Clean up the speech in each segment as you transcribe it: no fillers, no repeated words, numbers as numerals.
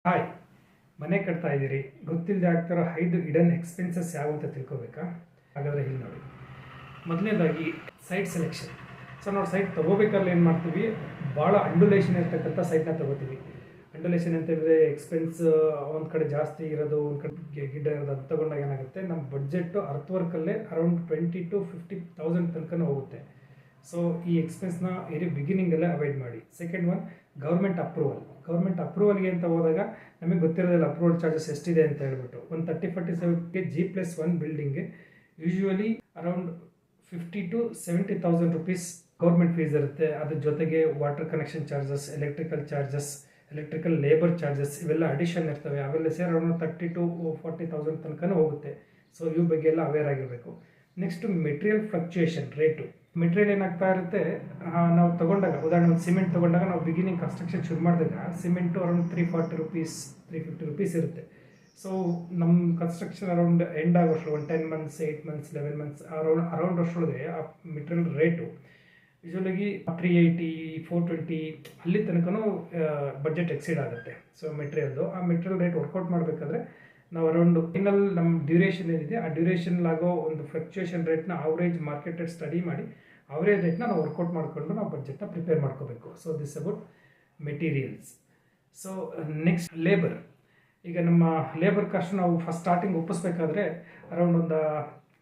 Hi, ಮನೆ ಕಟ್ತಾ ಇದ್ದೀರಿ, ಗೊತ್ತಿಲ್ಲದೆ ಆಗ್ತಿರೋ 5 ಹಿಡನ್ ಎಕ್ಸ್ಪೆನ್ಸಸ್ ಯಾವ ಅಂತ ತಿಳ್ಕೊಬೇಕಾ? ಹಾಗಾದರೆ ಇಲ್ಲಿ ನೋಡಿ. ಮೊದಲನೇದಾಗಿ ಸೈಟ್ ಸೆಲೆಕ್ಷನ್. ಸೊ ನಾವು ಸೈಟ್ ತೊಗೋಬೇಕಾದ್ರೆ ಏನು ಮಾಡ್ತೀವಿ, ಭಾಳ ಅಂಡುಲೇಷನ್ ಇರ್ತಕ್ಕಂಥ ಸೈಟ್ನ ತೊಗೋತೀವಿ. ಅಂಡುಲೇಷನ್ ಅಂತ ಹೇಳಿದ್ರೆ ಎಕ್ಸ್ಪೆನ್ಸ್ ಒಂದು ಕಡೆ ಜಾಸ್ತಿ ಇರೋದು, ಒಂದು ಕಡೆ ಗಿಡ್ಡ ಇರೋದು ಅಂತ ತೊಗೊಂಡಾಗ ಏನಾಗುತ್ತೆ, ನಮ್ಮ ಬಡ್ಜೆಟ್ಟು ಅರ್ಥವರ್ಕಲ್ಲೇ ಅರೌಂಡ್ 20,000 to 50,000 ತನಕ ಹೋಗುತ್ತೆ. ಸೊ ಈ ಎಕ್ಸ್ಪೆನ್ಸ್ನ ಬಿಗಿನಿಂಗಲ್ಲೇ ಅವಾಯ್ಡ್ ಮಾಡಿ. ಸೆಕೆಂಡ್ ಒನ್, ಗೌರ್ಮೆಂಟ್ ಅಪ್ರೂವಲ್ಗೆ ಅಂತ ಹೋದಾಗ ನಮಗೆ ಗೊತ್ತಿರೋದಿಲ್ಲ ಅಪ್ರೂವಲ್ ಚಾರ್ಜಸ್ ಎಷ್ಟಿದೆ ಅಂತ ಹೇಳ್ಬಿಟ್ಟು. ಒಂದು 30-47ಗೆ G+1 ಬಿಲ್ಡಿಂಗ್ಗೆ usually around 50,000 to 70,000 rupees government fees ಇರುತ್ತೆ. ಅದ್ರ ಜೊತೆಗೆ water connection charges, electrical labour charges ಇವೆಲ್ಲ ಅಡಿಷನ್ ಇರ್ತವೆ. ಅವೆಲ್ಲ ಸೇರಿ ಅರೌಂಡ್ 30,000 to 40,000 ತನಕ ಹೋಗುತ್ತೆ. ಸೊ ಇವ್ರ ಬಗ್ಗೆ ಎಲ್ಲ ಅವೇರ್ ಆಗಿರಬೇಕು. Next, material fluctuation rate. Material ಏನಾಗ್ತಾ ಇರುತ್ತೆ, ನಾವು ತೊಗೊಂಡಾಗ ಉದಾಹರಣೆ ಒಂದು ಸಿಮೆಂಟ್ ತೊಗೊಂಡಾಗ ನಾವು ಬಿಗಿನಿಂಗ್ ಕನ್ಸ್ಟ್ರಕ್ಷನ್ ಶುರು ಮಾಡಿದಾಗ ಸಿಮೆಂಟು ಅರೌಂಡ್ 340 ರುಪೀಸ್ 350 ರುಪೀಸ್ ಇರುತ್ತೆ. ಸೊ ನಮ್ಮ ಕನ್ಸ್ಟ್ರಕ್ಷನ್ ಅರೌಂಡ್ ಎಂಡ್ ಆಗೋಷ್ಟು ಒಂದು 10 ಮಂತ್ಸ್ 8 ಮಂತ್ಸ್ 11 ಮಂತ್ಸ್ ಅರೌಂಡ್ ಅಷ್ಟೊಳಗೆ ಆ ಮೆಟೀರಿಯಲ್ ರೇಟು ಯೂಶ್ವಲಾಗಿ 380 420 ಅಲ್ಲಿ ತನಕನೂ ಬಡ್ಜೆಟ್ ಎಕ್ಸೀಡ್ ಆಗುತ್ತೆ. ಸೊ ಮೆಟೀರಿಯಲ್ದು ಆ ಮೆಟೀರಿಯಲ್ ರೇಟ್ ವರ್ಕೌಟ್ ಮಾಡಬೇಕಾದ್ರೆ ನಾವು ಅರೌಂಡ್ ಫೈನಲ್ ನಮ್ಮ ಡ್ಯೂರೇಷನ್ ಏನಿದೆ ಆ ಡ್ಯೂರೇಷನ್ಲಾಗೋ ಒಂದು ಫ್ಲಕ್ಚುಯೇಷನ್ ರೇಟ್ನ ಆವ್ರೇಜ್ ಮಾರ್ಕೆಟ್ ರೇಟ್ ಸ್ಟಡಿ ಮಾಡಿ ಅವರೇಜ್ ರೇಟ್ನ ನಾವು ವರ್ಕೌಟ್ ಮಾಡಿಕೊಂಡು ನಾವು ಬಡ್ಜೆಟ್ನ ಪ್ರಿಪೇರ್ ಮಾಡ್ಕೋಬೇಕು. So this about materials. So next, labour. ಈಗ ನಮ್ಮ ಲೇಬರ್ ಕಾಸ್ಟ್ ನಾವು ಫಸ್ಟ್ ಸ್ಟಾರ್ಟಿಂಗ್ ಒಪ್ಪಿಸ್ಬೇಕಾದ್ರೆ ಅರೌಂಡ್ ಒಂದು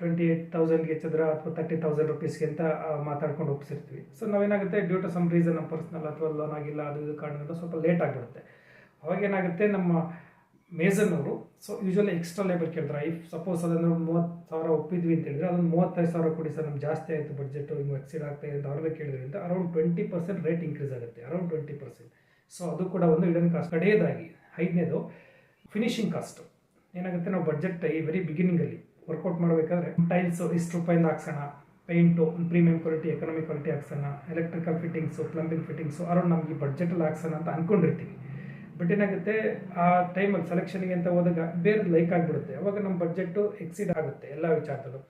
28,000ಗೆ ಚದರ ಅಥವಾ 30,000 ರುಪೀಸ್ಗೆ ಅಂತ ಮಾತಾಡ್ಕೊಂಡು ಒಪ್ಪಿಸಿರ್ತೀವಿ. ಸೊ ನಾವೇನಾಗುತ್ತೆ, ಡ್ಯೂ ಟು ಸಮ್ ರೀಸನ್ ನಮ್ಮ ಪರ್ಸ್ನಲ್ ಅಥವಾ ಲೋನ್ ಆಗಿಲ್ಲ ಅದು ಇದು ಕಾರಣದಿಂದ ಸ್ವಲ್ಪ ಲೇಟ್ ಆಗಿಬಿಡುತ್ತೆ. ಅವಾಗೇನಾಗುತ್ತೆ, ನಮ್ಮ ಮೇಸನ್ನವರು ಸೊ ಯೂಶ್ವಲಿ ಎಕ್ಸ್ಟ್ರಾ ಲೇಬರ್ ಕೇಳ್ತಾರೆ. ಇಫ್ ಸಪೋಸ್ ಅದನ್ನು 30,000 ಒಪ್ಪಿದ್ವಿ ಅಂತ ಹೇಳಿದ್ರೆ ಅದನ್ನು 35,000 ಕೊಡಿ ಸರ್, ನಮ್ಗೆ ಜಾಸ್ತಿ ಆಯಿತು ಬಡ್ಜೆಟು, ಹಿಂಗೆ ಎಕ್ಸೀಡ್ ಆಗ್ತಾ ಇದೆ ಅಂತ ಅವ್ರಿಗೆ ಕೇಳಿದ್ರಿಂದ ಅರೌಂಡ್ 20% ರೇಟ್ ಇನ್ಕ್ರೀಸ್ ಆಗುತ್ತೆ, ಅರೌಂಡ್ 20%. ಸೊ ಅದು ಕೂಡ ಒಂದು ಹಿಡನ್ ಕಾಸ್ಟ್. ಕಡೆಯದಾಗಿ 5ನೇದು ಫಿನಿಶಿಂಗ್ ಕಾಸ್ಟು. ಏನಾಗುತ್ತೆ, ನಾವು ಬಡ್ಜೆಟ್ ಈ ವೆರಿ ಬಿಗಿನಿಂಗಲ್ಲಿ ವರ್ಕೌಟ್ ಮಾಡಬೇಕಾದ್ರೆ ಟೈಲ್ಸು ಇಷ್ಟು ರೂಪಾಯಿಂದ ಹಾಕ್ಸೋಣ, paint premium quality economic quality ಹಾಕ್ಸೋಣ, electrical fittings plumbing fittings around ನಮಗೆ ಬಡ್ಜೆಟಲ್ಲಿ ಹಾಕ್ಸೋಣ ಅಂತ ಅಂದ್ಕೊಂಡಿರ್ತೀವಿ. ಬಟ್ ಏನಾಗುತ್ತೆ, ಆ ಟೈಮಲ್ಲಿ ಸೆಲೆಕ್ಷನ್ಗೆ ಅಂತ ಹೋದಾಗ ಬೇರೆ ಲೈಕ್ ಆಗಿಬಿಡುತ್ತೆ. ಅವಾಗ ನಮ್ಮ ಬಡ್ಜೆಟ್ಟು ಎಕ್ಸೀಡ್ ಆಗುತ್ತೆ ಎಲ್ಲ ವಿಚಾರದಲ್ಲೂ.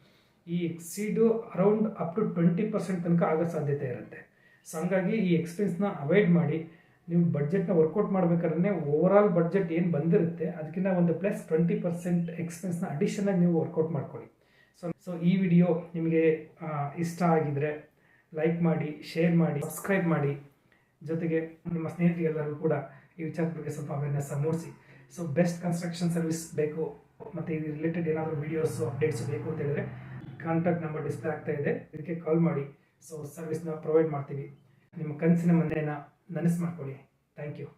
ಈ ಎಕ್ಸೀಡು ಅರೌಂಡ್ ಅಪ್ ಟು 20% ತನಕ ಆಗೋ ಸಾಧ್ಯತೆ ಇರುತ್ತೆ. ಸೊ ಹಂಗಾಗಿ ಈ ಎಕ್ಸ್ಪೆನ್ಸ್ನ ಅವಾಯ್ಡ್ ಮಾಡಿ ನೀವು ಬಡ್ಜೆಟ್ನ ವರ್ಕೌಟ್ ಮಾಡಬೇಕಾದ್ರೆ ಓವರಾಲ್ ಬಡ್ಜೆಟ್ ಏನು ಬಂದಿರುತ್ತೆ ಅದಕ್ಕಿಂತ ಒಂದು ಪ್ಲಸ್ 20% ಎಕ್ಸ್ಪೆನ್ಸ್ನ ಅಡಿಷನಾಗಿ ನೀವು ವರ್ಕೌಟ್ ಮಾಡ್ಕೊಳ್ಳಿ. ಸೊ ಈ ವಿಡಿಯೋ ನಿಮಗೆ ಇಷ್ಟ ಆಗಿದರೆ ಲೈಕ್ ಮಾಡಿ, ಶೇರ್ ಮಾಡಿ, ಸಬ್ಸ್ಕ್ರೈಬ್ ಮಾಡಿ. ಜೊತೆಗೆ ನಿಮ್ಮ ಸ್ನೇಹಿತರಿಗೆಲ್ಲರೂ ಕೂಡ ಈ ವಿಚಾರದ ಬಗ್ಗೆ ಸ್ವಲ್ಪ ಅವೇರ್ನೆಸ್ ಮೂಡಿಸಿ. ಸೊ ಬೆಸ್ಟ್ ಕನ್ಸ್ಟ್ರಕ್ಷನ್ ಸರ್ವಿಸ್ ಬೇಕು ಮತ್ತು ಇದು ರಿಲೇಟೆಡ್ ಏನಾದರೂ ವೀಡಿಯೋಸು ಅಪ್ಡೇಟ್ಸ್ ಬೇಕು ಅಂತ ಹೇಳಿದ್ರೆ ಕಾಂಟ್ಯಾಕ್ಟ್ ನಂಬರ್ ಡಿಸ್ಪ್ಲೇ ಆಗ್ತಾ ಇದೆ, ಇದಕ್ಕೆ ಕಾಲ್ ಮಾಡಿ. ಸೊ ಸರ್ವಿಸ್ನ ಪ್ರೊವೈಡ್ ಮಾಡ್ತೀವಿ. ನಿಮ್ಮ ಕನಸಿನ ಮನೆಯನ್ನು ನನಸು ಮಾಡ್ಕೊಳ್ಳಿ. Thank you.